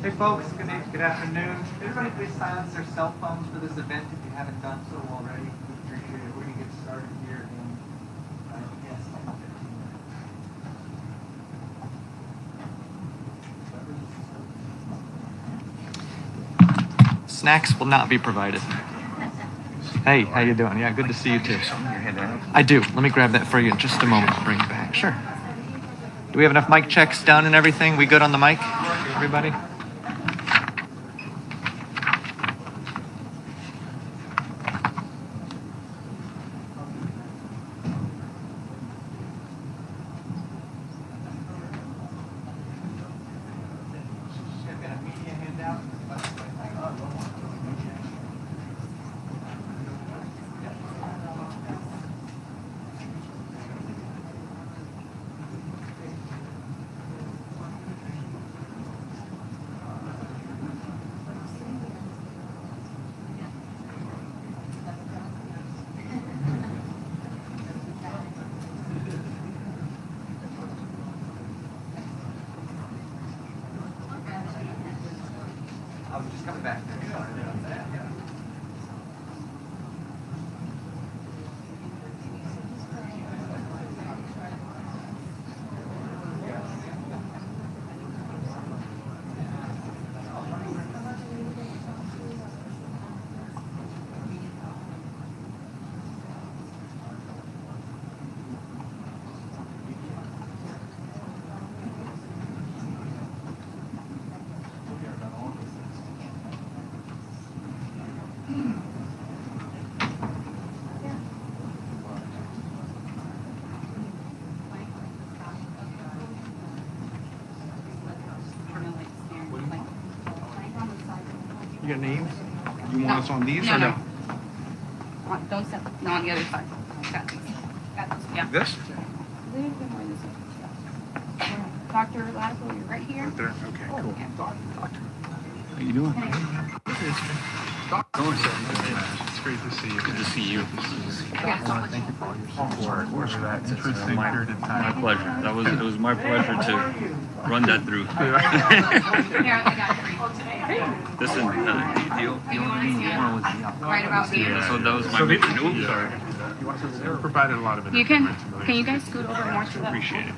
Hey folks, good afternoon. Everybody please silence their cell phones for this event if you haven't done so already. We appreciate it. We're going to get started here in, yes, 15 minutes. Snacks will not be provided. Hey, how you doing? Yeah, good to see you too. I do. Let me grab that for you in just a moment. I'll bring it back. Sure. Do we have enough mic checks done and everything? We good on the mic, everybody? I was just coming back. Your names? You want us on these or no? On those, no, on the other side. Got these. Got those, yeah. This? Dr. Latipo, you're right here. Right there. Okay, cool. Yeah. Doctor. How you doing? It's great to see you. Good to see you. Yeah. Thank you for all your support for that interesting period of My time. pleasure. It was my pleasure to run that through. Here, I got it for This is the only one was you. Right about here. so that was my mission. Oops, sorry. You provided a lot of You can you information. guys scoot over more to the... Appreciate it.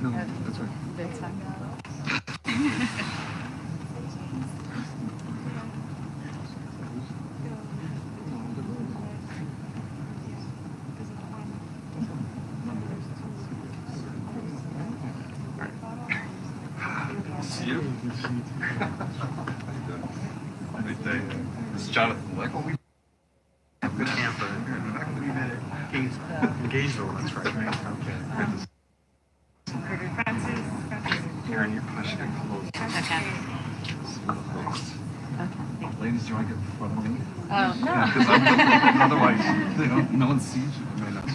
No, that's right. This is Jonathan Lick. Good Tampa. Gainesville, that's right. Okay. Karen, you're pushing it close. Okay. Ladies, do you want to get in front of me? Oh, no. Because otherwise, no one sees you. I mean, that's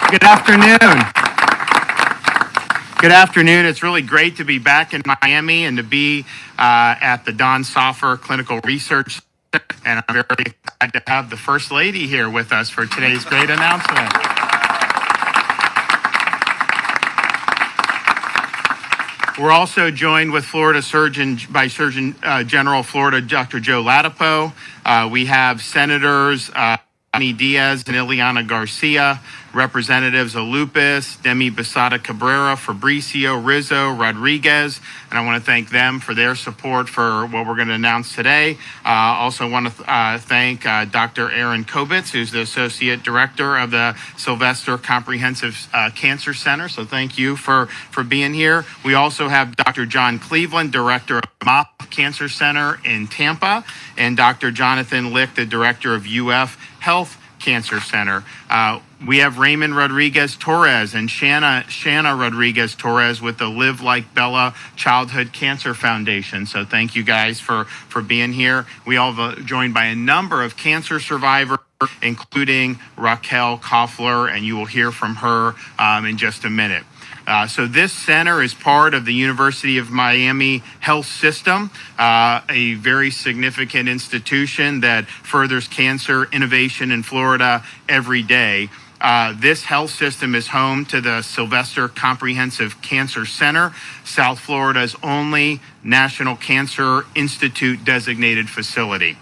Good afternoon. Good afternoon. It's really great to be back in Miami and to be at the Don Soffer Clinical Research Center. And I'm very excited to have the First Lady here with us for today's great announcement. We're also joined with Surgeon General Florida, Dr. Joe Latipo. We have Senators Ani Diaz and Ileana Garcia, Representatives Alupis, Demi Basada Cabrera, Fabricio, Rizzo, Rodriguez, and I want to thank them for their support for what we're going to announce today. Also want to thank Dr. Aaron Kobitz, who's the Associate Director of the Sylvester Comprehensive Cancer Center. So thank you for being here. We also have Dr. John Cleveland, Director of Maquis Cancer Center in Tampa, and Dr. Jonathan Lick, the Director of UF Health Cancer Center. We have Raymond Rodriguez Torres and Shanna Rodriguez Torres with the Live Like Bella Childhood Cancer Foundation. So thank you guys for being here. We all joined by a number of cancer survivors, including Raquel Koffler, and you will hear from her in just a minute. So this center is part of the University of Miami Health System, a very significant institution that furthers cancer innovation in Florida every day. This health system is home to the Sylvester Comprehensive Cancer Center, South Florida's only National Cancer Institute designated facility.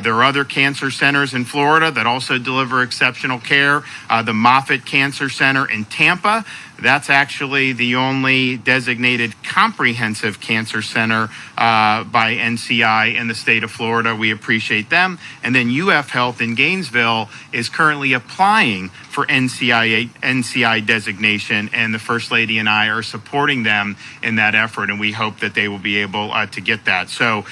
There are other cancer centers in Florida that also deliver exceptional care. The Moffitt Cancer Center in Tampa, that's actually the only designated comprehensive cancer center by NCI in the state of Florida. We appreciate them. And then UF Health in Gainesville is currently applying for NCI designation, and the First Lady and I are supporting them in that effort, and we hope that they will be able to get that. So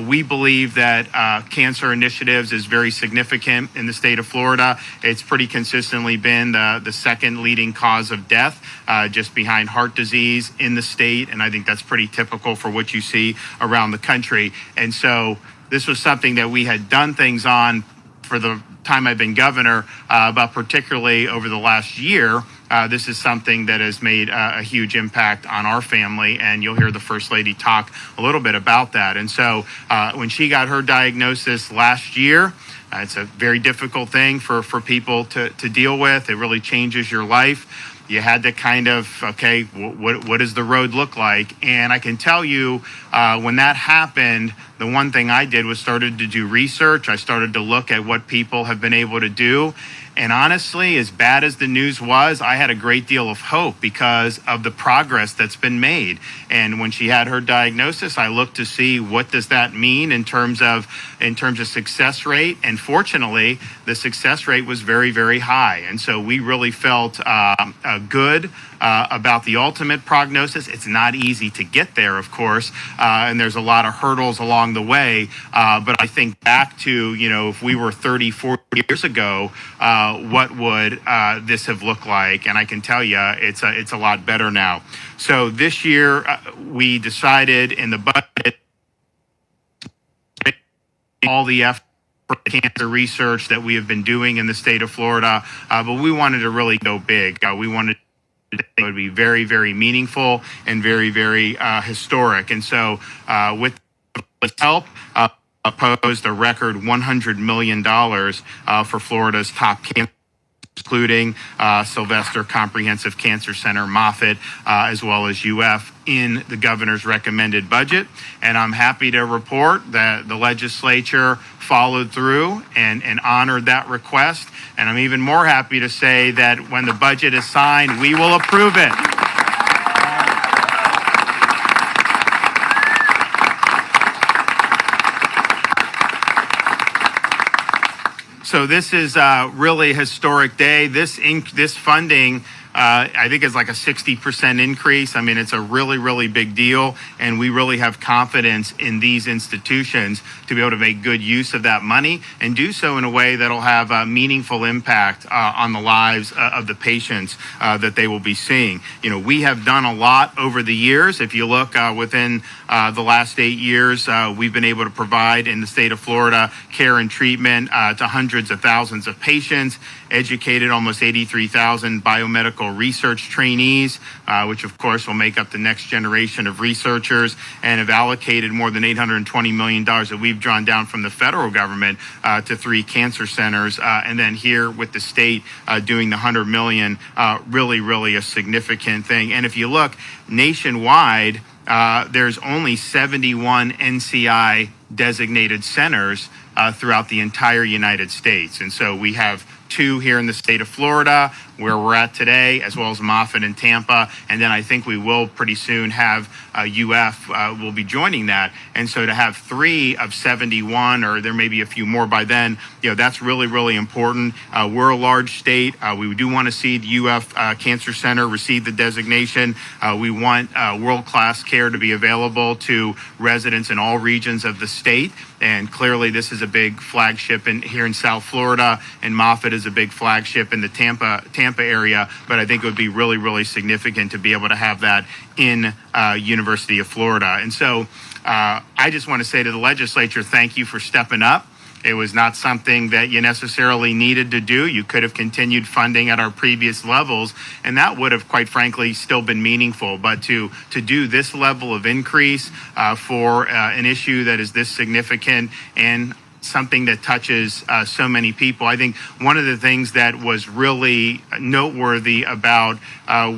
we believe that cancer initiatives is very significant in the state of Florida. It's pretty consistently been the second leading cause of death, just behind heart disease in the state, and I think that's pretty typical for what you see around the country. And so this was something that we had done things on for the time I've been governor, but particularly over the last year, this is something that has made a huge impact on our family, and you'll hear the First Lady talk a little bit about that. And so when she got her diagnosis last year, it's a very difficult thing for people to deal with. It really changes your life. You had to kind of, okay, what does the road look like? And I can tell you, when that happened, the one thing I did was started to do research. I started to look at what people have been able to do. And honestly, as bad as the news was, I had a great deal of hope because of the progress that's been made. And when she had her diagnosis, I looked to see what does that mean in terms of success rate. And fortunately, the success rate was very, very high. And so we really felt good about the ultimate prognosis. It's not easy to get there, of course, and there's a lot of hurdles along the way. But I think back to, if we were 30, 40 years ago, what would this have looked like? And I can tell you, it's a lot better now. So this year, we decided in the budget, all the effort for cancer research that we have been doing in the state of Florida, but we wanted to really go big. We wanted it would be very, very meaningful and very, very historic. And so with help, opposed a record $100 million for Florida's top cancer, including Sylvester Comprehensive Cancer Center, Moffitt, as well as UF in the governor's recommended budget. And I'm happy to report that the legislature followed through and honored that request. And I'm even more happy to say that when the budget is signed, we will approve it. So this is really a historic day. This funding, I think, is like a 60% increase. I mean, it's a really, really big deal, and we really have confidence in these institutions to be able to make good use of that money and do so in a way that'll have a meaningful impact on the lives of the patients that they will be seeing. You know, we have done a lot over the years. If you look within the last 8 years, we've been able to provide in the state of Florida care and treatment to hundreds of thousands of patients, educated almost 83,000 biomedical research trainees, which of course will make up the next generation of researchers, and have allocated more than $820 million that we've drawn down from the federal government to 3 cancer centers. And then here with the state doing the $100 million, really a significant thing. And if you look nationwide, there's only 71 NCI designated centers throughout the entire United States. And so we have 2 here in the state of Florida, where we're at today, as well as Moffitt and Tampa. And then I think we will pretty soon have UF will be joining that. And so to have 3 of 71, or there may be a few more by then, you know, that's really important. We're a large state. We do want to see the UF Cancer Center receive the designation. We want world-class care to be available to residents in all regions of the state. And clearly this is a big flagship here in South Florida, and Moffitt is a big flagship in the Tampa area. But I think it would be really significant to be able to have that in University of Florida. And so I just want to say to the legislature, thank you for stepping up. It was not something that you necessarily needed to do. You could have continued funding at our previous levels, and that would have, quite frankly, still been meaningful. But to do this level of increase for an issue that is this significant and something that touches so many people. I think one of the things that was really noteworthy about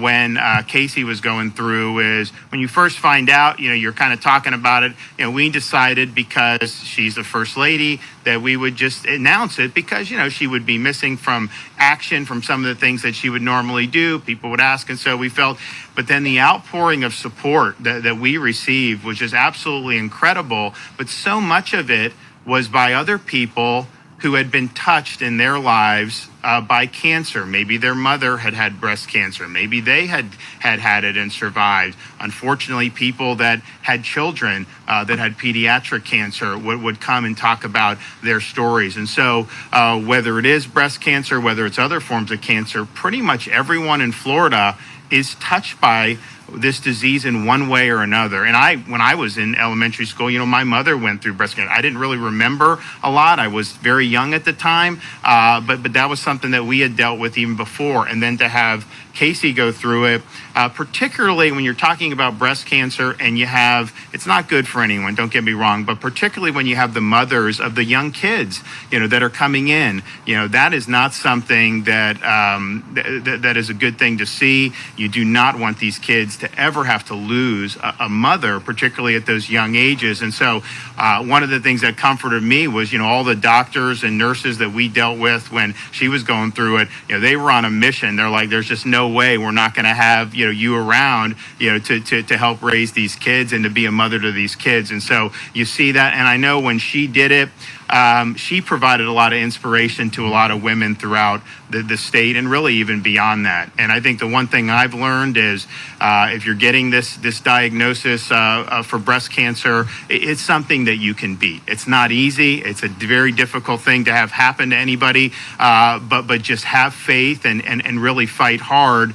when Casey was going through is when you first find out, you know, you're kind of talking about it, you know, we decided because she's the first lady that we would just announce it because, you know, she would be missing from action from some of the things that she would normally do. People would ask. And so we felt, but then the outpouring of support that we received was just absolutely incredible. But so much of it was by other people who had been touched in their lives by cancer. Maybe their mother had breast cancer. Maybe they had it and survived. Unfortunately, people that had children that had pediatric cancer would come and talk about their stories. And so whether it is breast cancer, whether it's other forms of cancer, pretty much everyone in Florida is touched by this disease in one way or another. And when I was in elementary school, you know, my mother went through breast cancer. I didn't really remember a lot. I was very young at the time, but that was something that we had dealt with even before. And then to have Casey go through it, particularly when you're talking about breast cancer and you have, it's not good for anyone, don't get me wrong, but particularly when you have the mothers of the young kids, you know, that are coming in, you know, that is not something that that is a good thing to see. You do not want these kids to ever have to lose a mother, particularly at those young ages. And so one of the things that comforted me was, you know, all the doctors and nurses that we dealt with when she was going through it, you know, they were on a mission. They're like, there's just no way we're not going to have, you know, you around, you know, to help raise these kids and to be a mother to these kids. And so you see that. And I know when she did it, she provided a lot of inspiration to a lot of women throughout the state and really even beyond that. And I think the one thing I've learned is if you're getting this diagnosis for breast cancer, it's something that you can beat. It's not easy. It's a very difficult thing to have happen to anybody, but just have faith and really fight hard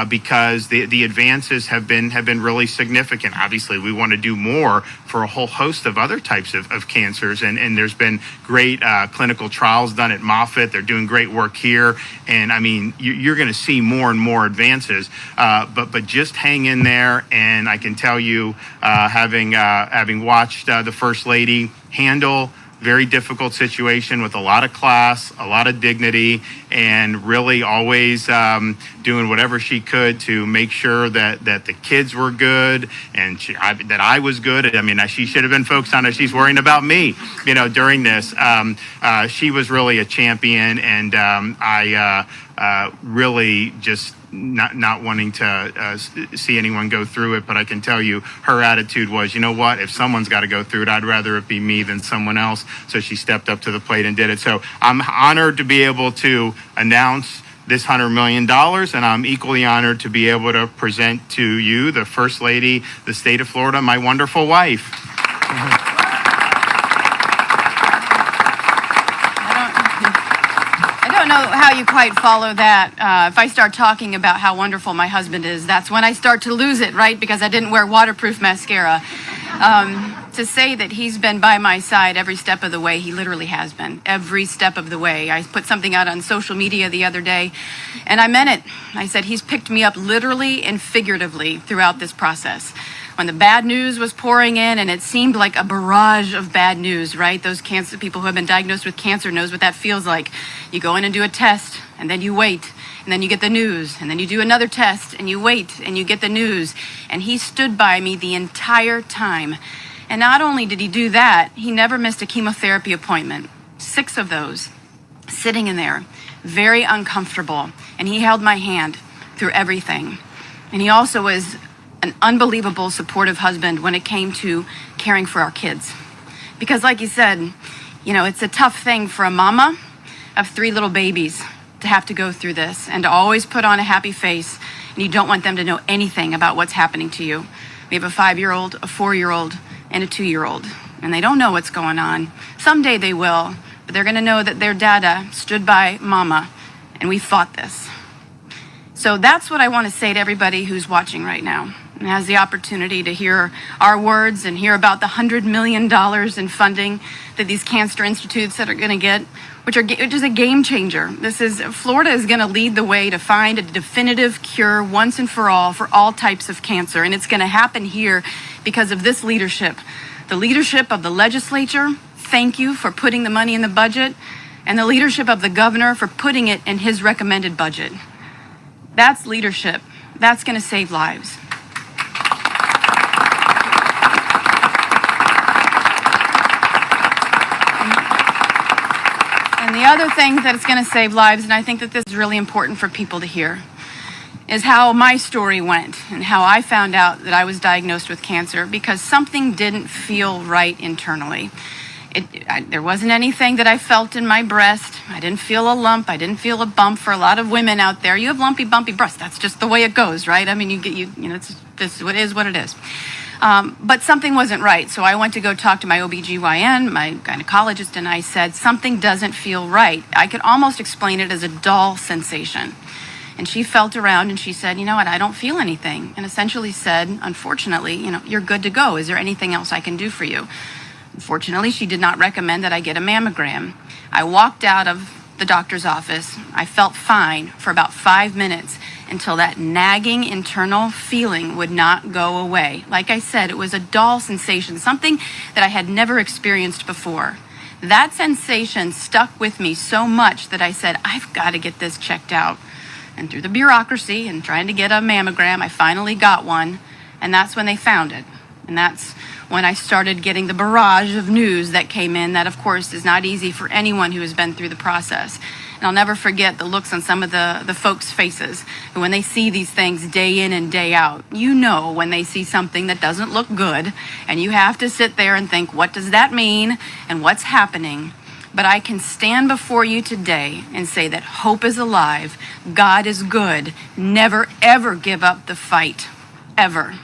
because the advances have been really significant. Obviously, we want to do more for a whole host of other types of cancers, and there's been great clinical trials done at Moffitt. They're doing great work here. And I mean, you're going to see more and more advances. But just hang in there. And I can tell you, having watched the First Lady handle very difficult situation with a lot of class, a lot of dignity, and really always doing whatever she could to make sure that the kids were good and that I was good. I mean, she should have been focused on it. She's worrying about me, during this. She was really a champion, and I really just not wanting to see anyone go through it, but I can tell you her attitude was, you know what, if someone's got to go through it, I'd rather it be me than someone else. So she stepped up to the plate and did it. So I'm honored to be able to announce this $100 million, and I'm equally honored to be able to present to you, the First Lady, the state of Florida, my wonderful wife. I don't know how you quite follow that. If I start talking about how wonderful my husband is, that's when I start to lose it, right? Because I didn't wear waterproof mascara. To say that he's been by my side every step of the way, he literally has been, every step of the way. I put something out on social media the other day, and I meant it. I said he's picked me up literally and figuratively throughout this process. When the bad news was pouring in, and it seemed like a barrage of bad news, right? Those cancer people who have been diagnosed with cancer knows what that feels like. You go in and do a test, and then you wait, and then you get the news, and then you do another test, and you wait, and you get the news. And he stood by me the entire time. And not only did he do that, he never missed a chemotherapy appointment. 6 of those, sitting in there, very uncomfortable. And he held my hand through everything. And he also was an unbelievable supportive husband when it came to caring for our kids. Because like you said, it's a tough thing for a mama of 3 little babies to have to go through this and to always put on a happy face, and you don't want them to know anything about what's happening to you. We have a 5-year-old, a 4-year-old, and a 2-year-old, and they don't know what's going on. Someday they will, but they're gonna know that their dada stood by mama, and we fought this. So that's what I want to say to everybody who's watching right now and has the opportunity to hear our words and hear about the $100 million in funding that these cancer institutes that are going to get, which is a game changer. Florida is going to lead the way to find a definitive cure once and for all types of cancer. And it's going to happen here because of this leadership. The leadership of the legislature, thank you for putting the money in the budget, and the leadership of the governor for putting it in his recommended budget. That's leadership. That's going to save lives. And the other thing that it's going to save lives, and I think that this is really important for people to hear, is how my story went and how I found out that I was diagnosed with cancer because something didn't feel right internally. There wasn't anything that I felt in my breast. I didn't feel a lump. I didn't feel a bump. For a lot of women out there, you have lumpy, bumpy breasts. That's just the way it goes, right? I mean, this is what it is. But something wasn't right. So I went to go talk to my OBGYN, my gynecologist, and I said, something doesn't feel right. I could almost explain it as a dull sensation. And she felt around and she said, you know what, I don't feel anything. And essentially said, unfortunately, you're good to go. Is there anything else I can do for you? Unfortunately, she did not recommend that I get a mammogram. I walked out of the doctor's office. I felt fine for about 5 minutes until that nagging internal feeling would not go away. Like I said, it was a dull sensation, something that I had never experienced before. That sensation stuck with me so much that I said, I've got to get this checked out. And through the bureaucracy and trying to get a mammogram, I finally got one, and that's when they found it. And that's when I started getting the barrage of news that came in. That, of course, is not easy for anyone who has been through the process. And I'll never forget the looks on some of the folks' faces who, when they see these things day in and day out, when they see something that doesn't look good, and you have to sit there and think, what does that mean and what's happening? But I can stand before you today and say that hope is alive, God is good, never ever give up the fight, ever.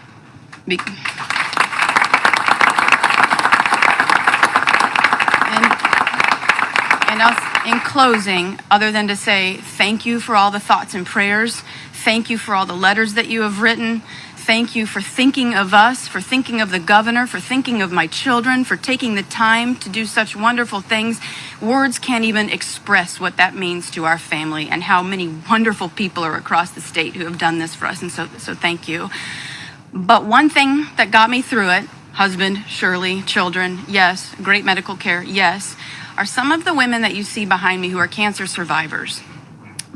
In closing, other than to say thank you for all the thoughts and prayers, thank you for all the letters that you have written, Thank you for thinking of us, for thinking of the governor, for thinking of my children, for taking the time to do such wonderful things. Words can't even express what that means to our family and how many wonderful people are across the state who have done this for us. And so thank you. But one thing that got me through it, husband, Shirley, children, yes, great medical care, yes, are some of the women that you see behind me who are cancer survivors.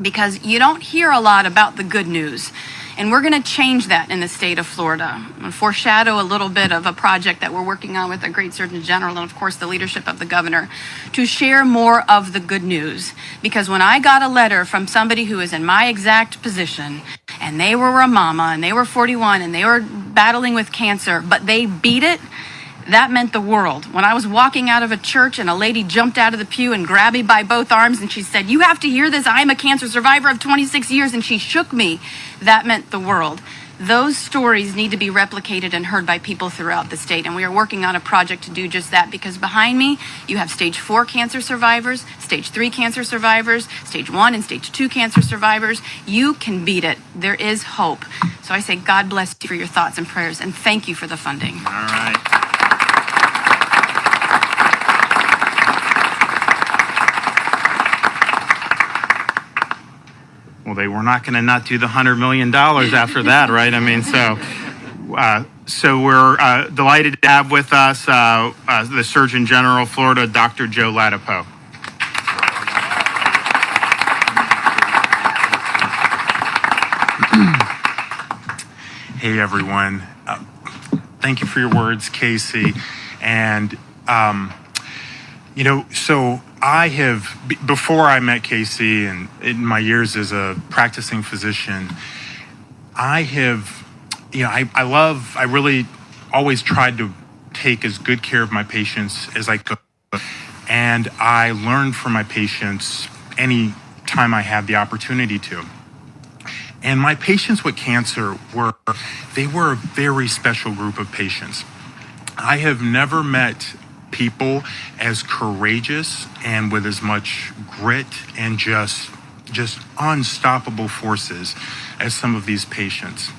Because you don't hear a lot about the good news. And we're going to change that in the state of Florida. And foreshadow a little bit of a project that we're working on with the great Surgeon General and, of course, the leadership of the governor to share more of the good news. Because when I got a letter from somebody who is in my exact position, and they were a mama, and they were 41, and they were battling with cancer, but they beat it, that meant the world. When I was walking out of a church and a lady jumped out of the pew and grabbed me by both arms and she said, "You have to hear this. I'm a cancer survivor of 26 years. And she shook me. That meant the world. Those stories need to be replicated and heard by people throughout the state. And we are working on a project to do just that, because behind me, you have stage 4 cancer survivors, stage 3 cancer survivors, stage 1 and stage 2 cancer survivors. You can beat it. There is hope. So I say, God bless you for your thoughts and prayers, and thank you for the funding. All right. Well, they were not going to not do the $100 million after that, right? I mean, so we're delighted to have with us the Surgeon General of Florida, Dr. Joe Ladapo. Hey, everyone. Thank you for your words, Casey. And, so I have, before I met Casey and in my years as a practicing physician, I have, I really always tried to take as good care of my patients as I could. And I learned from my patients any time I had the opportunity to. And my patients with cancer were a very special group of patients. I have never met people as courageous and with as much grit and just unstoppable forces as some of these patients.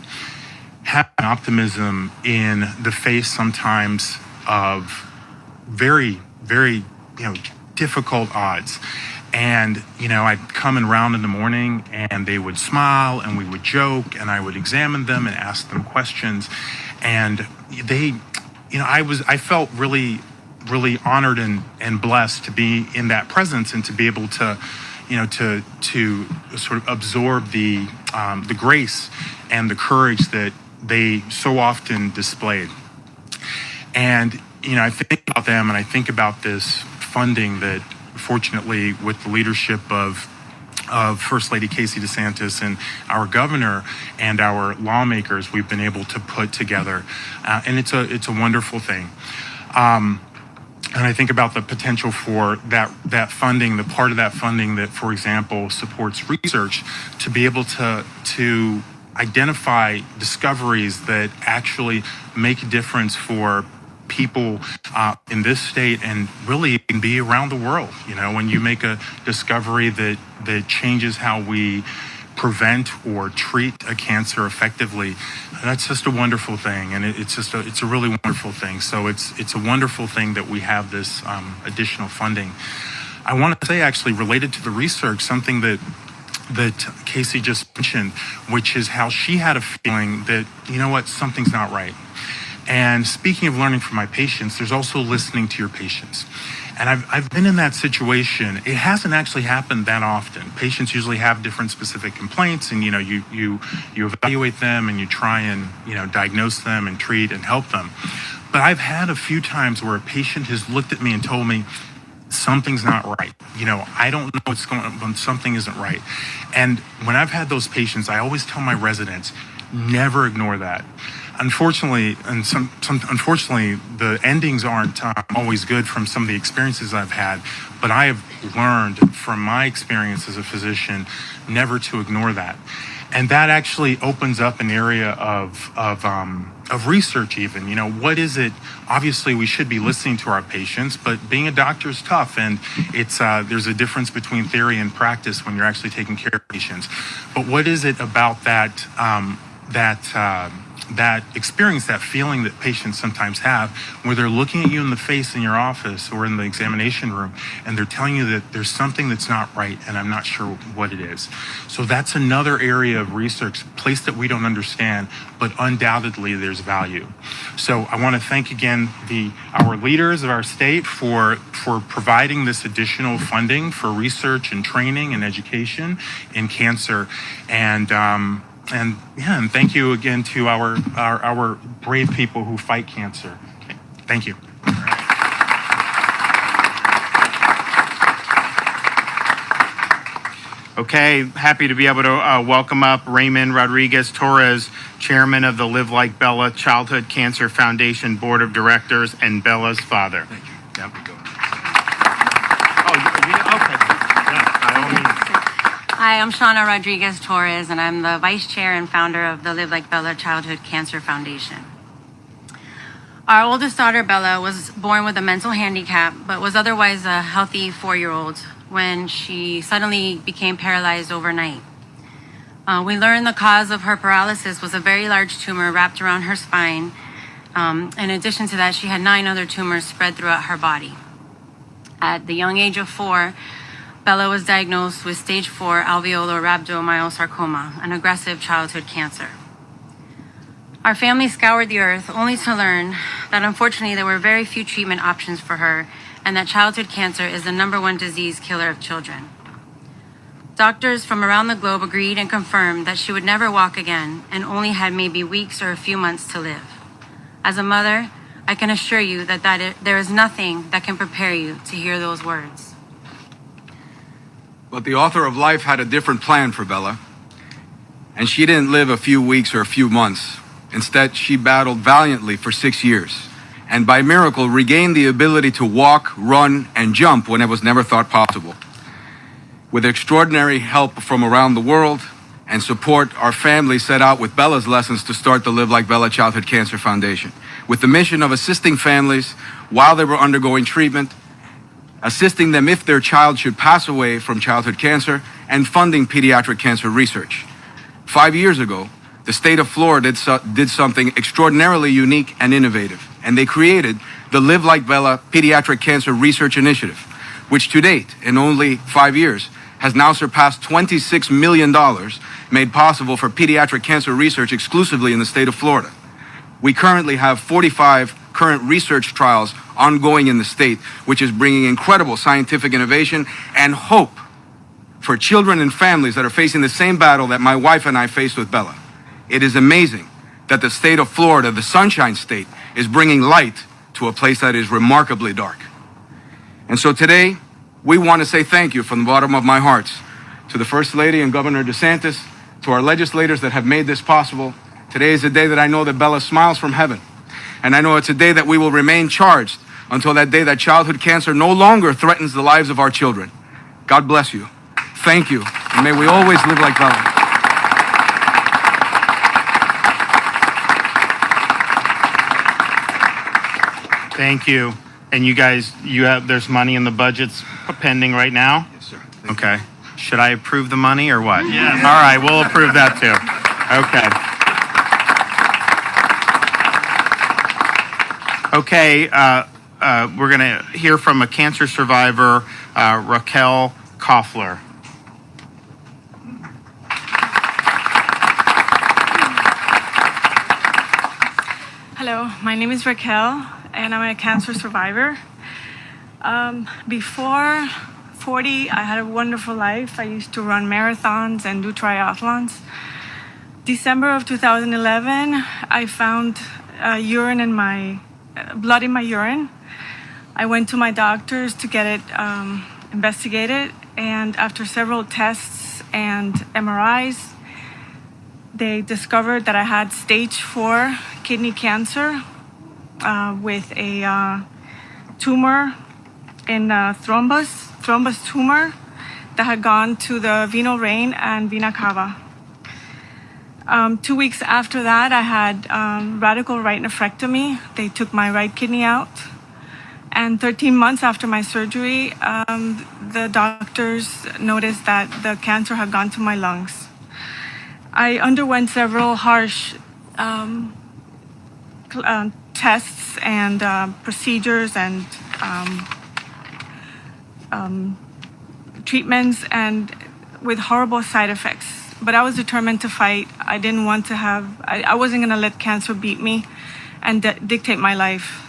Have an optimism in the face sometimes of very, very, difficult odds. And, I'd come around in the morning and they would smile and we would joke and I would examine them and ask them questions. And they, I felt really, really honored and blessed to be in that presence and to be able to, to sort of absorb the grace and the courage that they so often displayed. And, I think about them and I think about this funding that, fortunately, with the leadership of First Lady Casey DeSantis and our governor and our lawmakers, we've been able to put together, and it's a wonderful thing. And I think about the potential for that funding, the part of that funding that, for example, supports research, to be able to identify discoveries that actually make a difference for people in this state and really can be around the world. When you make a discovery that changes how we prevent or treat a cancer effectively, that's just a wonderful thing. And it's a really wonderful thing. So it's a wonderful thing that we have this additional funding. I want to say, actually, related to the research, something that Casey just mentioned, which is how she had a feeling that, something's not right. And speaking of learning from my patients, there's also listening to your patients. And I've been in that situation. It hasn't actually happened that often. Patients usually have different specific complaints, and you evaluate them and you try and diagnose them and treat and help them. But I've had a few times where a patient has looked at me and told me something's not right. I don't know what's going on when something isn't right. And when I've had those patients, I always tell my residents, never ignore that. Unfortunately, unfortunately, the endings aren't always good from some of the experiences I've had, but I have learned from my experience as a physician never to ignore that. And that actually opens up an area of research even. What is it? Obviously, we should be listening to our patients, but being a doctor is tough, and there's a difference between theory and practice when you're actually taking care of patients. But what is it about that that experience, that feeling that patients sometimes have, where they're looking at you in the face in your office or in the examination room, and they're telling you that there's something that's not right, and I'm not sure what it is. So that's another area of research, place that we don't understand, but undoubtedly there's value. So I want to thank again our leaders of our state for providing this additional funding for research and training and education in cancer, and thank you again to our brave people who fight cancer. Okay. Thank you. Okay, happy to be able to welcome up Raymond Rodriguez Torres, Chairman of the Live Like Bella Childhood Cancer Foundation Board of Directors and Bella's father. Thank you. Yep. Hi, I'm Shauna Rodriguez Torres, and I'm the Vice Chair and founder of the Live Like Bella Childhood Cancer Foundation. Our oldest daughter, Bella, was born with a mental handicap, but was otherwise a healthy 4-year-old when she suddenly became paralyzed overnight. We learned the cause of her paralysis was a very large tumor wrapped around her spine. In addition to that, she had 9 other tumors spread throughout her body. At the young age of 4, Bella was diagnosed with stage 4 alveolar rhabdomyosarcoma, an aggressive childhood cancer. Our family scoured the earth only to learn that unfortunately there were very few treatment options for her, and that childhood cancer is the #1 disease killer of children. Doctors from around the globe agreed and confirmed that she would never walk again and only had maybe weeks or a few months to live. As a mother, I can assure you that there is nothing that can prepare you to hear those words. But the author of life had a different plan for Bella, and she didn't live a few weeks or a few months. Instead, she battled valiantly for 6 years, and by miracle regained the ability to walk, run, and jump when it was never thought possible. With extraordinary help from around the world and support, our family set out with Bella's lessons to start the Live Like Bella Childhood Cancer Foundation, with the mission of assisting families while they were undergoing treatment, assisting them if their child should pass away from childhood cancer, and funding pediatric cancer research. 5 years ago, the state of Florida did something extraordinarily unique and innovative, and they created the Live Like Bella Pediatric Cancer Research Initiative, which to date, in only 5 years, has now surpassed $26 million made possible for pediatric cancer research exclusively in the state of Florida. We currently have 45 current research trials ongoing in the state, which is bringing incredible scientific innovation and hope for children and families that are facing the same battle that my wife and I faced with Bella. It is amazing that the state of Florida, the Sunshine State, is bringing light to a place that is remarkably dark. And so today, we want to say thank you from the bottom of my heart to the First Lady and Governor DeSantis, to our legislators that have made this possible. Today is a day that I know that Bella smiles from heaven. And I know it's a day that we will remain charged until that day that childhood cancer no longer threatens the lives of our children. God bless you. Thank you. And may we always live like Bella. Thank you. And you guys, there's money in the budgets pending right now? Yes, sir. Okay. Should I approve the money or what? Yes. All right, we'll approve that too. Okay. Okay, we're going to hear from a cancer survivor, Raquel Koffler. Hello, my name is Raquel, and I'm a cancer survivor. Before 40, I had a wonderful life. I used to run marathons and do triathlons. December of 2011, I found blood in my urine. I went to my doctors to get it investigated, and after several tests and MRIs, they discovered that I had stage 4 kidney cancer with a tumor in thrombus tumor that had gone to the venal vein and vena cava. 2 weeks after that, I had radical right nephrectomy. They took my right kidney out. And 13 months after my surgery, the doctors noticed that the cancer had gone to my lungs. I underwent several harsh tests and procedures and treatments, and with horrible side effects. But I was determined to fight. I didn't want to have, I wasn't going to let cancer beat me and dictate my life.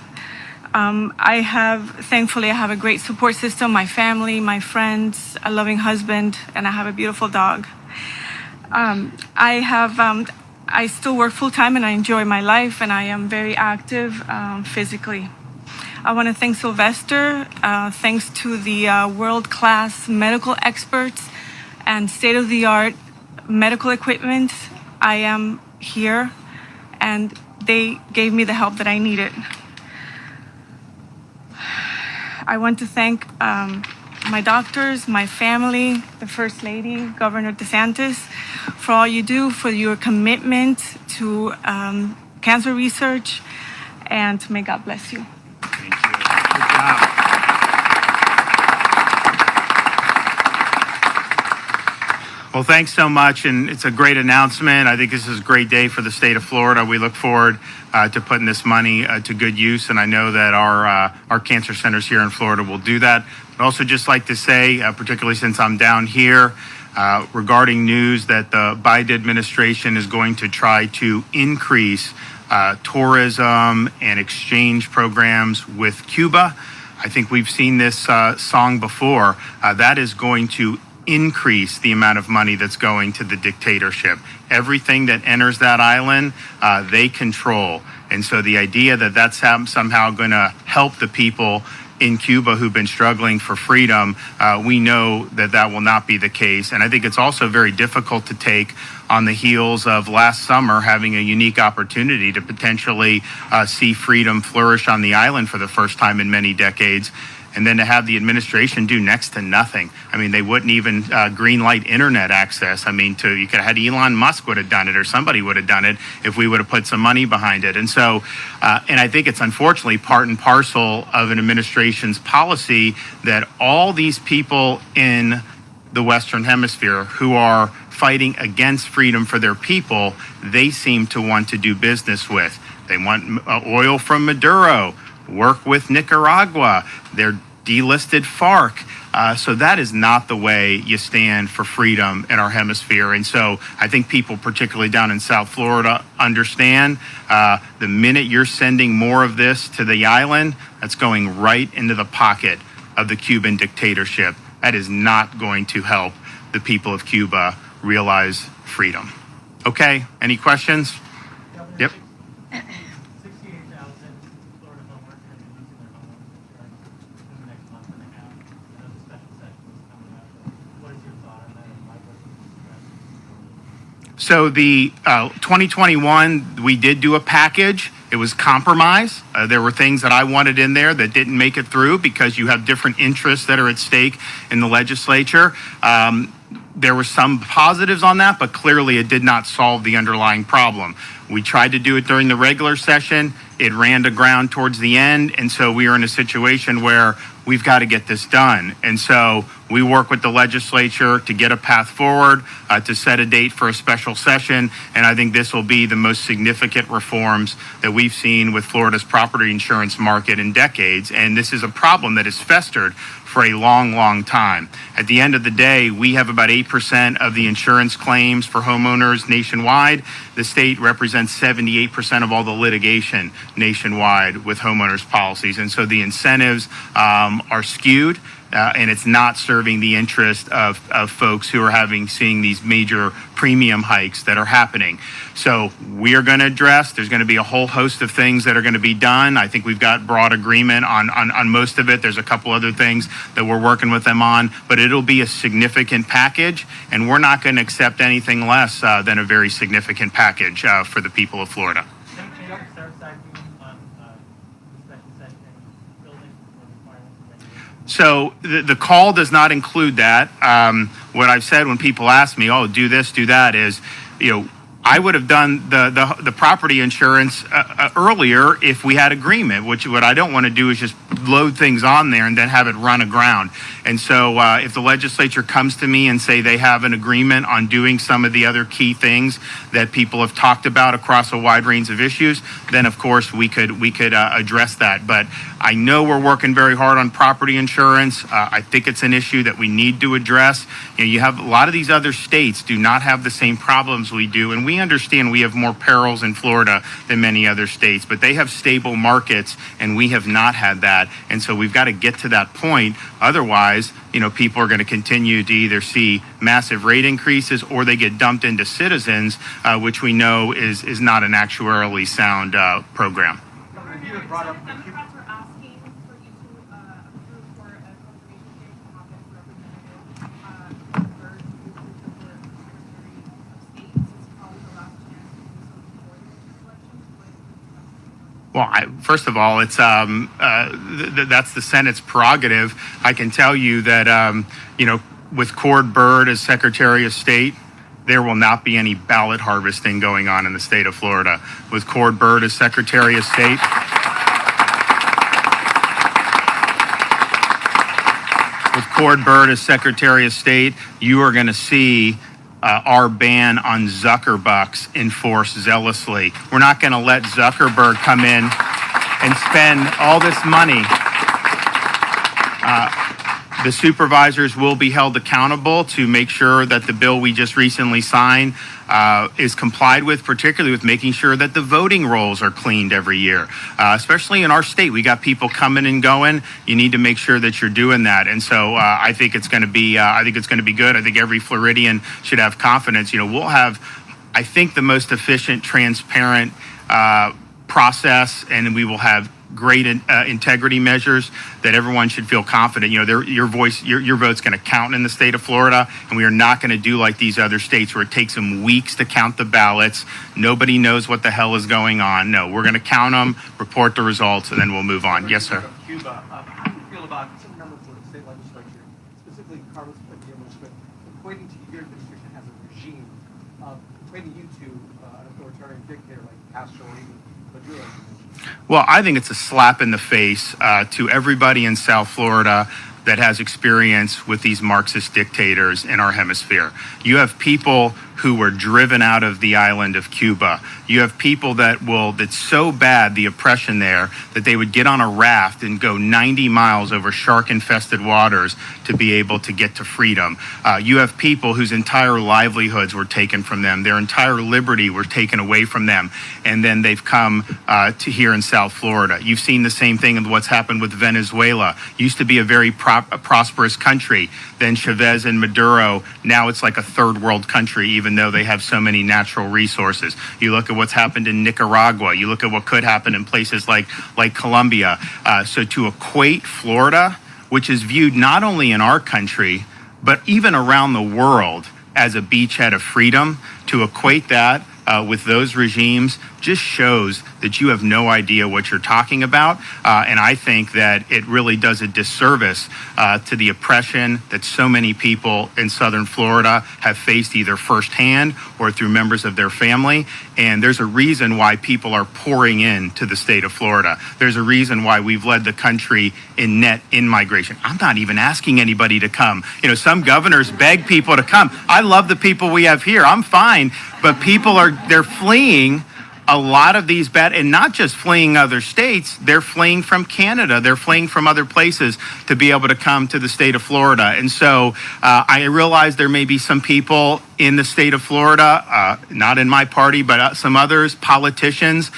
Thankfully, I have a great support system, my family, my friends, a loving husband, and I have a beautiful dog. I still work full time and I enjoy my life, and I am very active physically. I want to thank Sylvester. Thanks to the world-class medical experts and state-of-the-art medical equipment, I am here, and they gave me the help that I needed. I want to thank my doctors, my family, the First Lady, Governor DeSantis, for all you do, for your commitment to cancer research, and may God bless you. Thank you. Good job. Well, thanks so much, and it's a great announcement. I think this is a great day for the state of Florida. We look forward to putting this money to good use, and I know that our cancer centers here in Florida will do that. I'd also just like to say, particularly since I'm down here, regarding news that the Biden administration is going to try to increase tourism and exchange programs with Cuba. I think we've seen this song before. That is going to increase the amount of money that's going to the dictatorship. Everything that enters that island, they control. And so the idea that that's somehow going to help the people in Cuba who've been struggling for freedom, we know that that will not be the case. And I think it's also very difficult to take on the heels of last summer having a unique opportunity to potentially see freedom flourish on the island for the first time in many decades. And then to have the administration do next to nothing. I mean, they wouldn't even green light internet access. I mean, you could have had Elon Musk would have done it, or somebody would have done it if we would have put some money behind it. And so, and I think it's unfortunately part and parcel of an administration's policy that all these people in the Western Hemisphere who are fighting against freedom for their people, they seem to want to do business with. They want oil from Maduro, work with Nicaragua. They're delisted FARC. So that is not the way you stand for freedom in our hemisphere. And so I think people, particularly down in South Florida, understand the minute you're sending more of this to the island, that's going right into the pocket of the Cuban dictatorship. That is not going to help the people of Cuba realize freedom. Okay, any questions? Yep. So the 2021, we did do a package. It was compromise. There were things that I wanted in there that didn't make it through because you have different interests that are at stake in the legislature. There were some positives on that, but clearly it did not solve the underlying problem. We tried to do it during the regular session. It ran to ground towards the end. And so we are in a situation where we've got to get this done. And so we work with the legislature to get a path forward, to set a date for a special session. And I think this will be the most significant reforms that we've seen with Florida's property insurance market in decades. And this is a problem that has festered for a long, long time. At the end of the day, we have about 8% of the insurance claims for homeowners nationwide. The state represents 78% of all the litigation nationwide with homeowners policies. And so the incentives are skewed. And it's not serving the interest of folks who are seeing these major premium hikes that are happening. So we are going to address, there's going to be a whole host of things that are going to be done. I think we've got broad agreement on most of it. There's a couple other things that we're working with them on, but it'll be a significant package, and we're not going to accept anything less than a very significant package for the people of Florida. So the call does not include that. What I've said when people ask me, oh, do this, do that, is, I would have done the property insurance earlier if we had agreement, which what I don't want to do is just load things on there and then have it run aground. And so if the legislature comes to me and say they have an agreement on doing some of the other key things that people have talked about across a wide range of issues, then of course we could address that. But I know we're working very hard on property insurance. I think it's an issue that we need to address. You know, you have a lot of these other states do not have the same problems we do, and we understand we have more perils in Florida than many other states, but they have stable markets and we have not had that. And so we've got to get to that point. Otherwise, you know, people are going to continue to either see massive rate increases or they get dumped into Citizens, which we know is not an actuarially sound program. Well, first of all, it's that's the Senate's prerogative. I can tell you that you know, with Cord Byrd as Secretary of State, there will not be any ballot harvesting going on in the state of Florida. With Cord Byrd as Secretary of State, you are going to see our ban on Zuckerbucks enforced zealously. We're not going to let Zuckerberg come in and spend all this money. The supervisors will be held accountable to make sure that the bill we just recently signed is complied with, particularly with making sure that the voting rolls are cleaned every year. Especially in our state, we got people coming and going. You need to make sure that you're doing that. And so I think it's going to be good. I think every Floridian should have confidence. You know, we'll have, I think, the most efficient, transparent process, and we will have great integrity measures that everyone should feel confident. You know, your vote's going to count in the state of Florida, and we are not going to do like these other states where it takes them weeks to count the ballots. Nobody knows what the hell is going on. No, we're going to count them, report the results, and then we'll move on. Yes, sir. Cuba, how do you feel about some members of the state legislature, specifically Carlos Padilla, equating to your administration as a regime, equating you to an authoritarian dictator like Castro or even Maduro? Well, I think it's a slap in the face to everybody in South Florida that has experience with these Marxist dictators in our hemisphere. You have people who were driven out of the island of Cuba. You have people that's so bad, the oppression there, that they would get on a raft and go 90 miles over shark-infested waters to be able to get to freedom. You have people whose entire livelihoods were taken from them. Their entire liberty were taken away from them. And then they've come to here in South Florida. You've seen the same thing in what's happened with Venezuela. Used to be a very prosperous country. Then Chavez and Maduro, now it's like a third world country, even though they have so many natural resources. You look at what's happened in Nicaragua. You look at what could happen in places like Colombia. So to equate Florida, which is viewed not only in our country, but even around the world as a beachhead of freedom, to equate that with those regimes just shows that you have no idea what you're talking about. And I think that it really does a disservice to the oppression that so many people in Southern Florida have faced either firsthand or through members of their family. And there's a reason why people are pouring into the state of Florida. There's a reason why we've led the country in net in-migration. I'm not even asking anybody to come. You know, some governors beg people to come. I love the people we have here. I'm fine. But people they're fleeing a lot of these bad, and not just fleeing other states, they're fleeing from Canada. They're fleeing from other places to be able to come to the state of Florida. And so I realize there may be some people in the state of Florida, not in my party, but some others, politicians,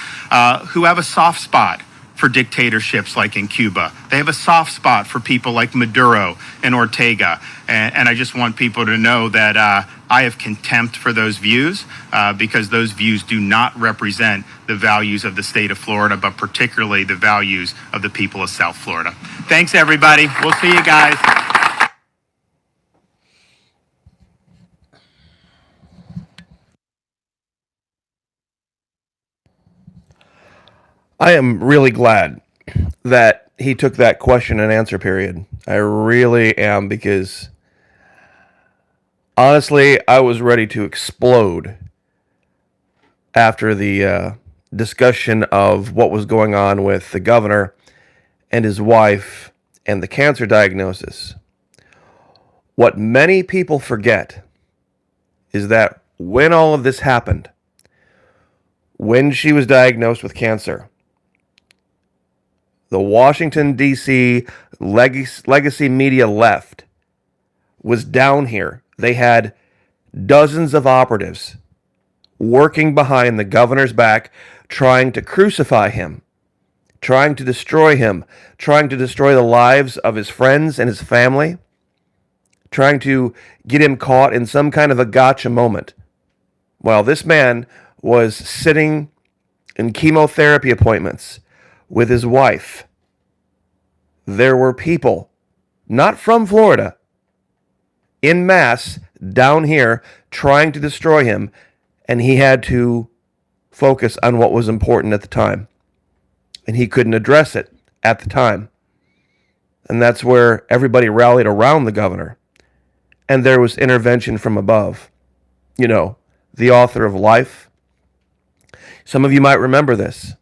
who have a soft spot for dictatorships like in Cuba. They have a soft spot for people like Maduro and Ortega. And I just want people to know that I have contempt for those views because those views do not represent the values of the state of Florida, but particularly the values of the people of South Florida. Thanks, everybody. We'll see you guys. I am really glad that he took that question and answer period. I really am, because honestly, I was ready to explode after the discussion of what was going on with the governor and his wife and the cancer diagnosis. What many people forget is that when all of this happened, when she was diagnosed with cancer, the Washington, D.C. legacy media left was down here. They had dozens of operatives working behind the governor's back, trying to crucify him, trying to destroy him, trying to destroy the lives of his friends and his family, trying to get him caught in some kind of a gotcha moment. While this man was sitting in chemotherapy appointments with his wife, there were people, not from Florida, en masse down here trying to destroy him, and he had to focus on what was important at the time. And he couldn't address it at the time. And that's where everybody rallied around the governor. And there was intervention from above. You know, the author of Life. Some of you might remember this.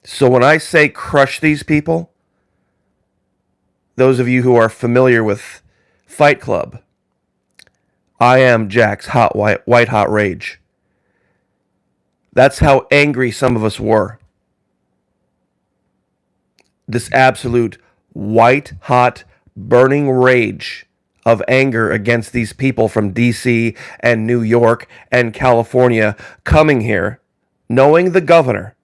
So when I say crush these people, those of you who are familiar with Fight Club, I am Jack's white hot rage. That's how angry some of us were. This absolute white hot burning rage of anger against these people from D.C. and New York and California coming here, knowing the governor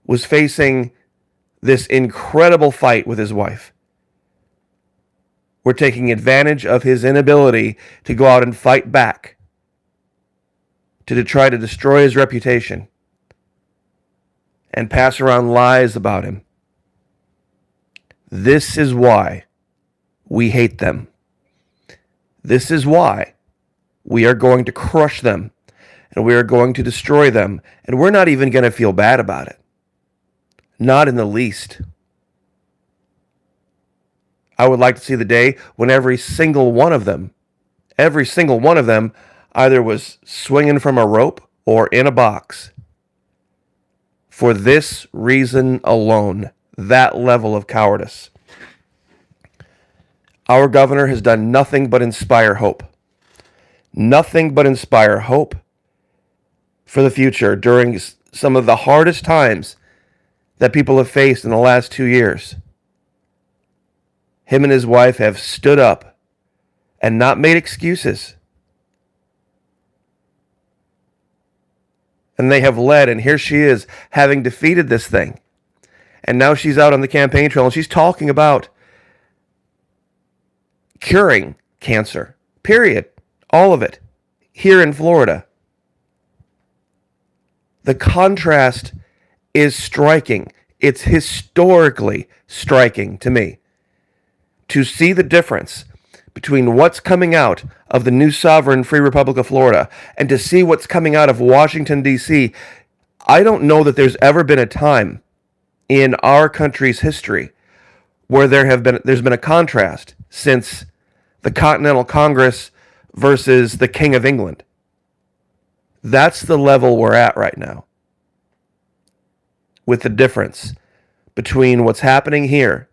was facing this incredible fight with his wife. We're taking advantage of his inability to go out and fight back, to try to destroy his reputation and pass around lies about him. This is why we hate them. This is why we are going to crush them and we are going to destroy them, and we're not even going to feel bad about it. Not in the least. I would like to see the day when every single one of them either was swinging from a rope or in a box. For this reason alone, that level of cowardice. Our governor has done nothing but inspire hope. Nothing but inspire hope for the future during some of the hardest times that people have faced in the last 2 years. Him and his wife have stood up and not made excuses. And they have led, and here she is, having defeated this thing. And now she's out on the campaign trail, and she's talking about curing cancer, period. All of it, here in Florida. The contrast is striking. It's historically striking to me to see the difference between what's coming out of the new sovereign free Republic of Florida and to see what's coming out of Washington, D.C. I don't know that there's ever been a time in our country's history where there's been a contrast since the Continental Congress versus the King of England. That's the level we're at right now, with the difference between what's happening here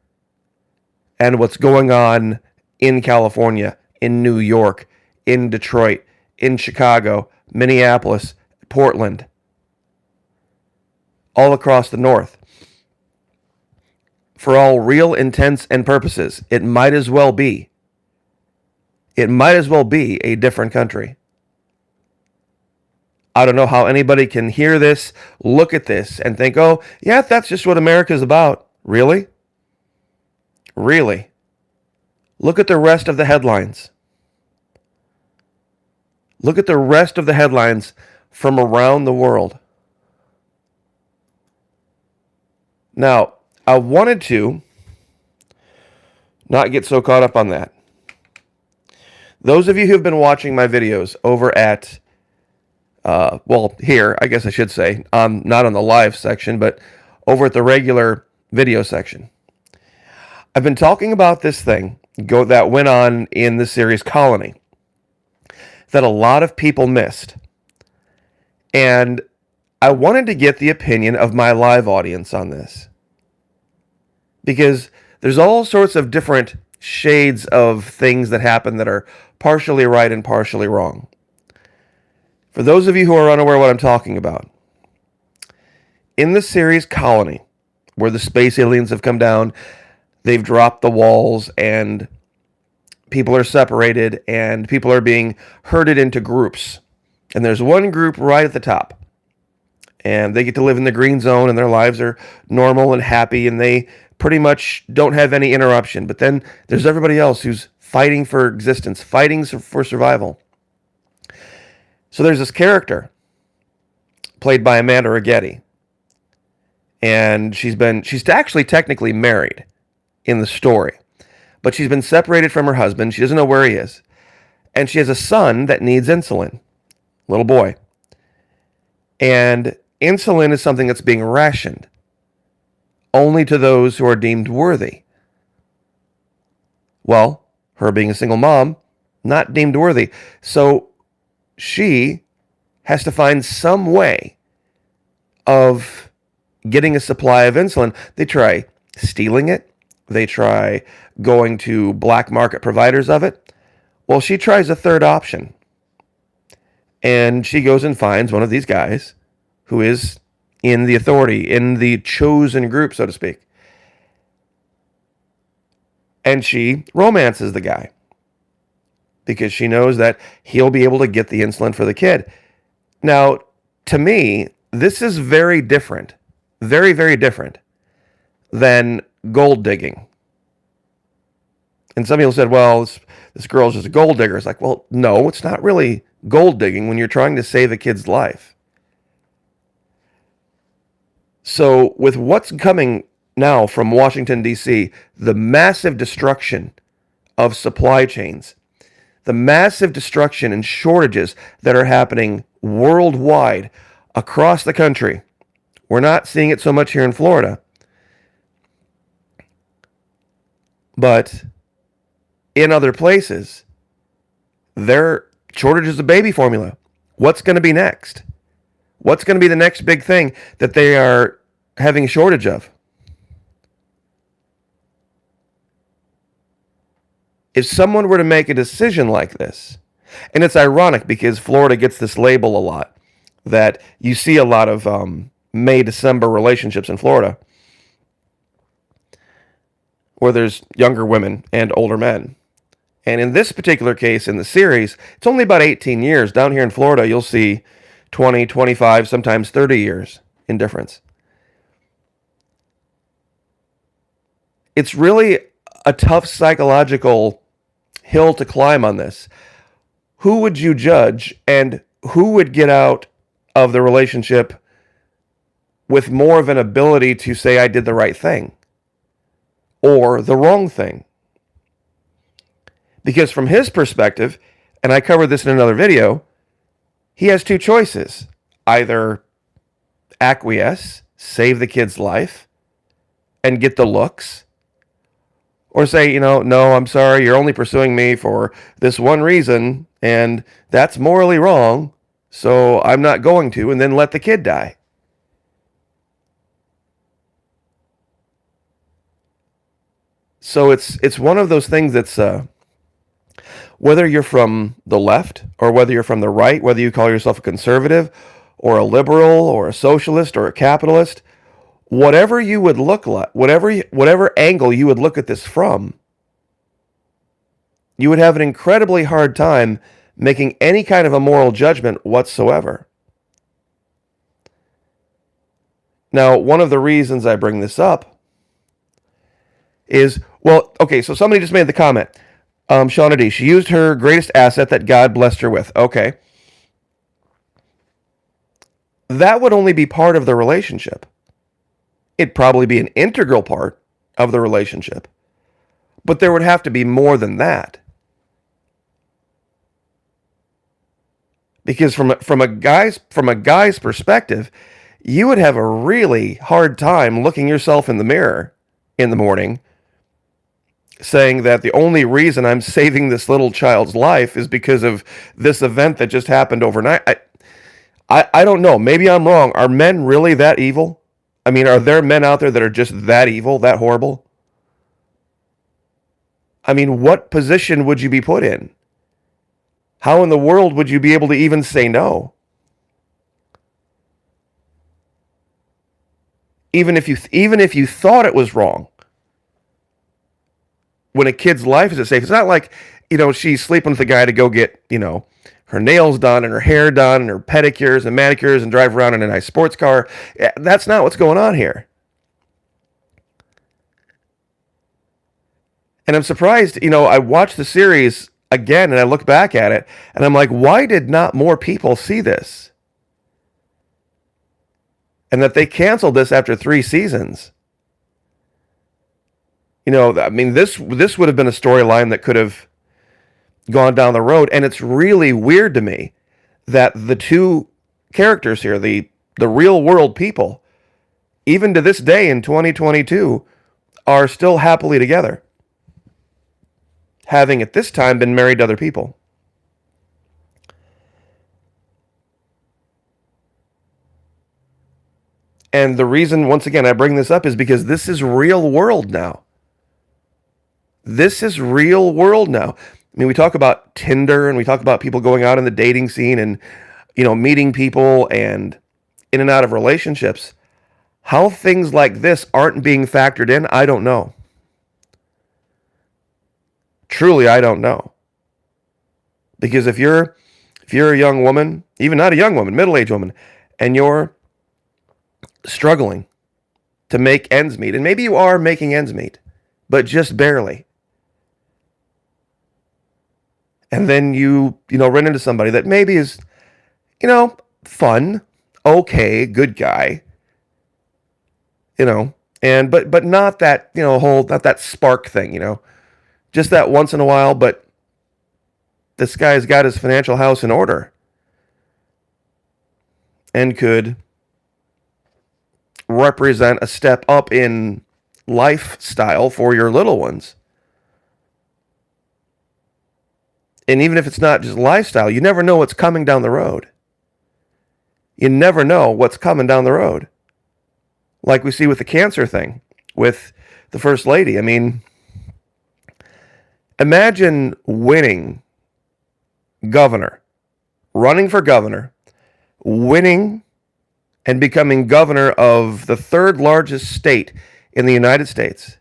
and what's going on in California, in New York, in Detroit, in Chicago, Minneapolis, Portland, all across the north. For all real intents and purposes, it might as well be a different country. I don't know how anybody can hear this, look at this, and think, oh, yeah, that's just what America's about. Really? Really? Look at the rest of the headlines. Look at the rest of the headlines from around the world. Now, I wanted to not get so caught up on that. Those of you who have been watching my videos over at, here, I guess I should say, not on the live section, but over at the regular video section. I've been talking about this thing that went on in the series Colony that a lot of people missed. And I wanted to get the opinion of my live audience on this, because there's all sorts of different shades of things that happen that are partially right and partially wrong. For those of you who are unaware what I'm talking about, in the series Colony, where the space aliens have come down, they've dropped the walls, and people are separated, and people are being herded into groups. And there's one group right at the top, and they get to live in the green zone, and their lives are normal and happy, and they pretty much don't have any interruption. But then there's everybody else who's fighting for existence, fighting for survival. So there's this character played by Amanda Rigetti, and she's actually technically married in the story, but she's been separated from her husband. She doesn't know where he is, and she has a son that needs insulin, little boy. And insulin is something that's being rationed only to those who are deemed worthy. Well, her being a single mom, not deemed worthy. So she has to find some way of getting a supply of insulin. They try stealing it. They try going to black market providers of it. Well, she tries a third option. And she goes and finds one of these guys who is in the authority, in the chosen group, so to speak. And she romances the guy because she knows that he'll be able to get the insulin for the kid. Now, to me, this is very different, very, very different than gold digging. And some people said, well, this girl's just a gold digger. It's like, well, no, it's not really gold digging when you're trying to save a kid's life. So with what's coming now from Washington, D.C., the massive destruction of supply chains, the massive destruction and shortages that are happening worldwide across the country. We're not seeing it so much here in Florida. But in other places, there are shortages of baby formula. What's going to be next? What's going to be the next big thing that they are having a shortage of? If someone were to make a decision like this, and it's ironic because Florida gets this label a lot, that you see a lot of May-December relationships in Florida, where there's younger women and older men. And in this particular case, in the series, it's only about 18 years. Down here in Florida, you'll see 20, 25, sometimes 30 years in difference. It's really a tough psychological hill to climb on this. Who would you judge, and who would get out of the relationship with more of an ability to say, I did the right thing or the wrong thing? Because from his perspective, and I covered this in another video, he has two choices. Either acquiesce, save the kid's life, and get the looks, or say, no, I'm sorry, you're only pursuing me for this one reason, and that's morally wrong, so I'm not going to, and then let the kid die. So it's one of those things that's, whether you're from the left or whether you're from the right, whether you call yourself a conservative or a liberal or a socialist or a capitalist, whatever you would look like, whatever angle you would look at this from, you would have an incredibly hard time making any kind of a moral judgment whatsoever. Now, one of the reasons I bring this up is, well, okay, so somebody just made the comment. Shauna D, she used her greatest asset that God blessed her with. Okay. That would only be part of the relationship. It'd probably be an integral part of the relationship. But there would have to be more than that. Because from a guy's perspective, you would have a really hard time looking yourself in the mirror in the morning saying that the only reason I'm saving this little child's life is because of this event that just happened overnight. I don't know. Maybe I'm wrong. Are men really that evil? I mean, are there men out there that are just that evil, that horrible? I mean, what position would you be put in? How in the world would you be able to even say no? Even if you thought it was wrong. When a kid's life is at stake, it's not like, she's sleeping with a guy to go get, her nails done and her hair done and her pedicures and manicures and drive around in a nice sports car. That's not what's going on here. And I'm surprised, I watched the series again and I look back at it and I'm like, why did not more people see this? And that they canceled this after 3 seasons. I mean, this would have been a storyline that could have gone down the road. And it's really weird to me that the two characters here, the real world people, even to this day in 2022, are still happily together, having at this time been married to other people. And the reason, once again, I bring this up is because this is real world now. This is real world now. I mean, we talk about Tinder and we talk about people going out in the dating scene and, meeting people and in and out of relationships. How things like this aren't being factored in, I don't know. Truly, I don't know. Because if you're a young woman, even not a young woman, middle-aged woman, and you're struggling to make ends meet, and maybe you are making ends meet, but just barely. And then you run into somebody that maybe is, fun, okay, good guy, and but not that, not that spark thing, just that once in a while, but this guy's got his financial house in order and could represent a step up in lifestyle for your little ones. And even if it's not just lifestyle, you never know what's coming down the road. You never know what's coming down the road. Like we see with the cancer thing, with the First Lady. I mean, imagine winning governor, running for governor, winning and becoming governor of the 3rd largest state in the United States,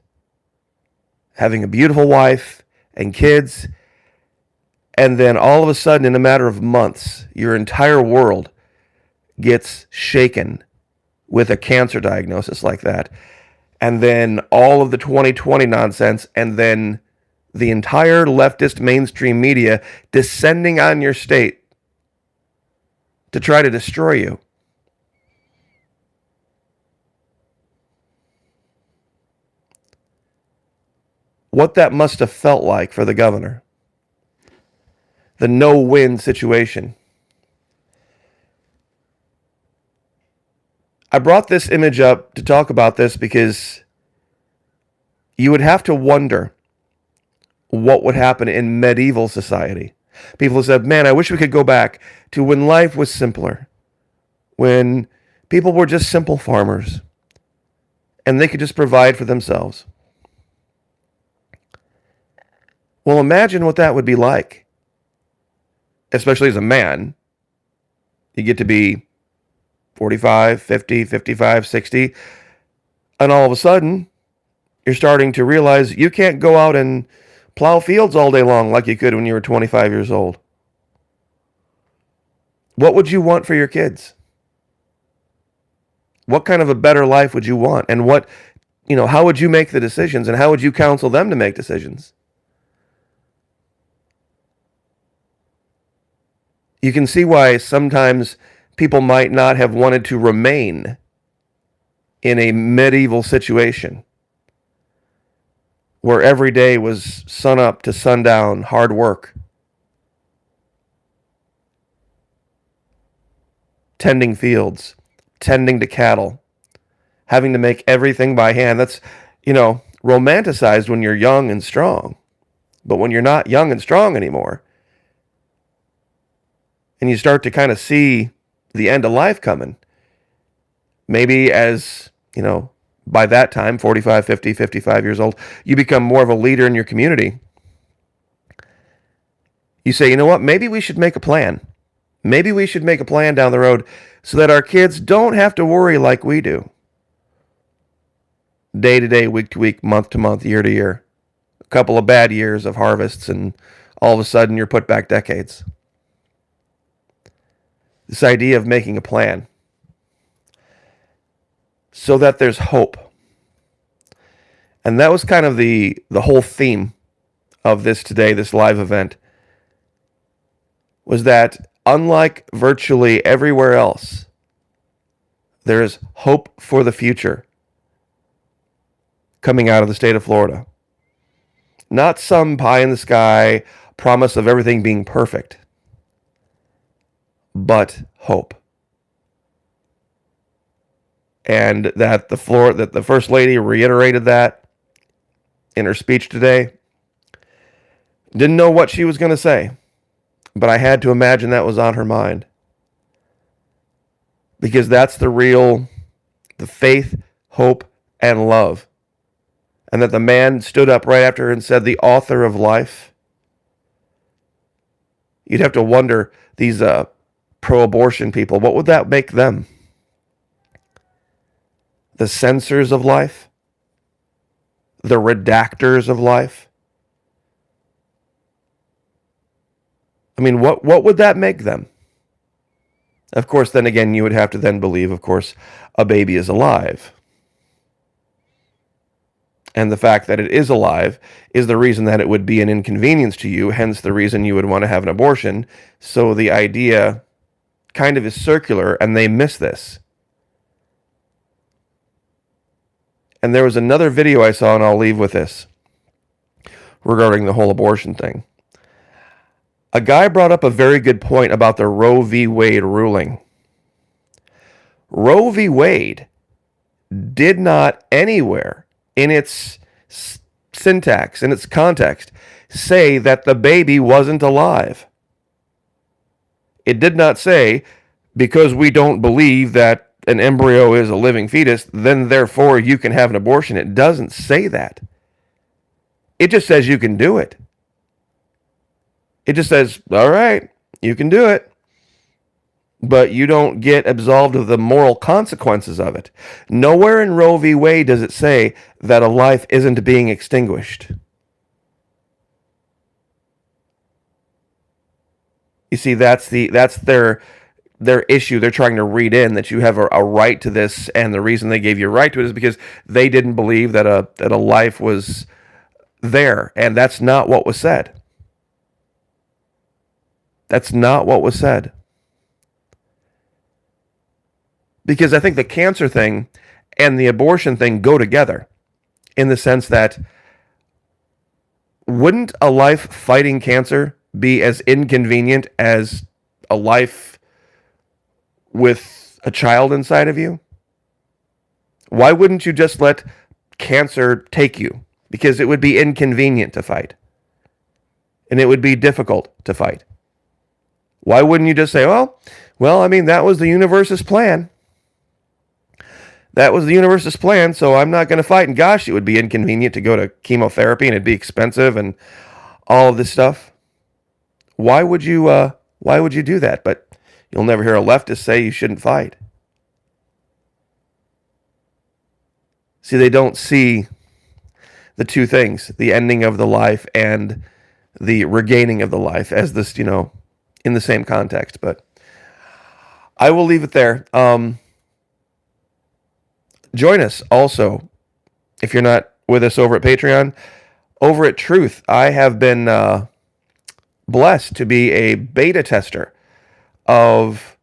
having a beautiful wife and kids, and then all of a sudden, in a matter of months, your entire world gets shaken with a cancer diagnosis like that. And then all of the 2020 nonsense, and then the entire leftist mainstream media descending on your state to try to destroy you. What that must have felt like for the governor. The no-win situation. I brought this image up to talk about this because you would have to wonder what would happen in medieval society. People said, man, I wish we could go back to when life was simpler, when people were just simple farmers and they could just provide for themselves. Well, imagine what that would be like. Especially as a man, you get to be 45, 50, 55, 60, and all of a sudden, you're starting to realize you can't go out and plow fields all day long like you could when you were 25 years old. What would you want for your kids? What kind of a better life would you want? And how would you make the decisions, and how would you counsel them to make decisions? You can see why sometimes people might not have wanted to remain in a medieval situation where every day was sun up to sundown, hard work, tending fields, tending to cattle, having to make everything by hand. That's, romanticized when you're young and strong. But when you're not young and strong anymore, and you start to kind of see the end of life coming. Maybe as, by that time, 45, 50, 55 years old, you become more of a leader in your community. You say, you know what, maybe we should make a plan. Maybe we should make a plan down the road so that our kids don't have to worry like we do. Day to day, week to week, month to month, year to year. A couple of bad years of harvests, and all of a sudden you're put back decades. This idea of making a plan so that there's hope. And that was kind of the whole theme of this today, this live event, was that unlike virtually everywhere else, there is hope for the future coming out of the state of Florida. Not some pie in the sky promise of everything being perfect, but hope. And that the First Lady reiterated that in her speech today. Didn't know what she was going to say, but I had to imagine that was on her mind. Because that's the faith, hope, and love. And that the man stood up right after her and said, the author of life. You'd have to wonder, these pro-abortion people, what would that make them? The censors of life? The redactors of life? I mean, what would that make them? Of course, then again, you would have to then believe, of course, a baby is alive. And the fact that it is alive is the reason that it would be an inconvenience to you, hence the reason you would want to have an abortion. So the idea kind of is circular, and they miss this. And there was another video I saw, and I'll leave with this, regarding the whole abortion thing. A guy brought up a very good point about the Roe v. Wade ruling. Roe v. Wade did not anywhere in its syntax, in its context, say that the baby wasn't alive. It did not say, because we don't believe that an embryo is a living fetus, then therefore you can have an abortion. It doesn't say that. It just says you can do it. It just says, all right, you can do it, but you don't get absolved of the moral consequences of it. Nowhere in Roe v. Wade does it say that a life isn't being extinguished. You see, that's their issue. They're trying to read in that you have a right to this, and the reason they gave you a right to it is because they didn't believe that a life was there, and that's not what was said. That's not what was said. Because I think the cancer thing and the abortion thing go together, in the sense that wouldn't a life fighting cancer be as inconvenient as a life with a child inside of you? Why wouldn't you just let cancer take you? Because it would be inconvenient to fight. And it would be difficult to fight. Why wouldn't you just say, well, I mean, that was the universe's plan. That was the universe's plan, so I'm not going to fight. And gosh, it would be inconvenient to go to chemotherapy, and it'd be expensive and all of this stuff. Why would you do that? But you'll never hear a leftist say you shouldn't fight. See, they don't see the two things, the ending of the life and the regaining of the life, as this, in the same context. But I will leave it there. Join us also, if you're not with us over at Patreon, over at Truth. I have been blessed to be a beta tester of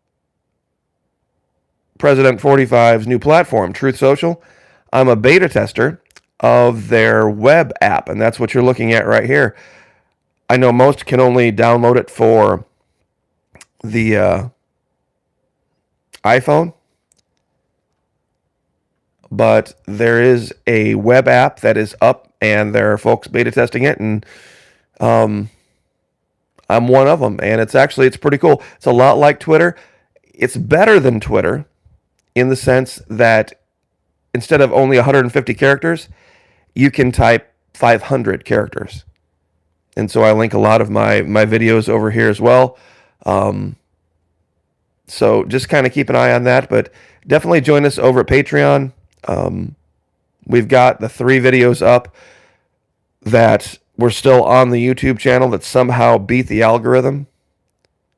President 45's new platform, Truth Social. I'm a beta tester of their web app, and that's what you're looking at right here. I know most can only download it for the iPhone, but there is a web app that is up, and there are folks beta testing it, and I'm one of them, and it's pretty cool. It's a lot like Twitter. It's better than Twitter in the sense that instead of only 150 characters, you can type 500 characters. And so I link a lot of my videos over here as well. So just kind of keep an eye on that, but definitely join us over at Patreon. We've got the 3 videos up that were still on the YouTube channel that somehow beat the algorithm.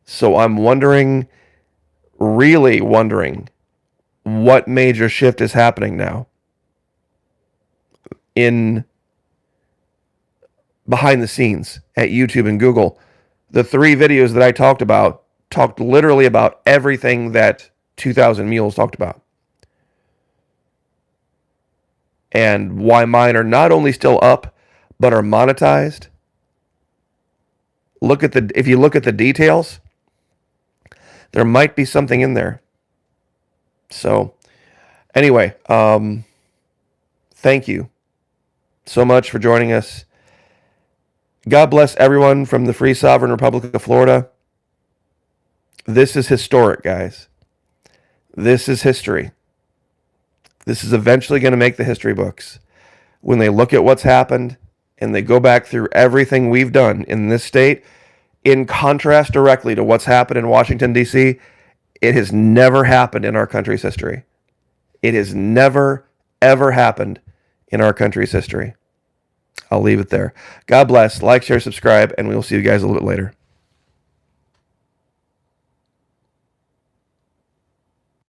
So I'm wondering, really wondering, what major shift is happening now in behind the scenes at YouTube and Google. The 3 videos that I talked about talked literally about everything that 2000 Mules talked about. And why mine are not only still up, but are monetized. If you look at the details, there might be something in there. So, anyway, thank you so much for joining us. God bless everyone from the Free Sovereign Republic of Florida. This is historic, guys. This is history. This is eventually going to make the history books. When they look at what's happened and they go back through everything we've done in this state, in contrast directly to what's happened in Washington, D.C., it has never happened in our country's history. It has never, ever happened in our country's history. I'll leave it there. God bless. Like, share, subscribe, and we'll see you guys a little bit later.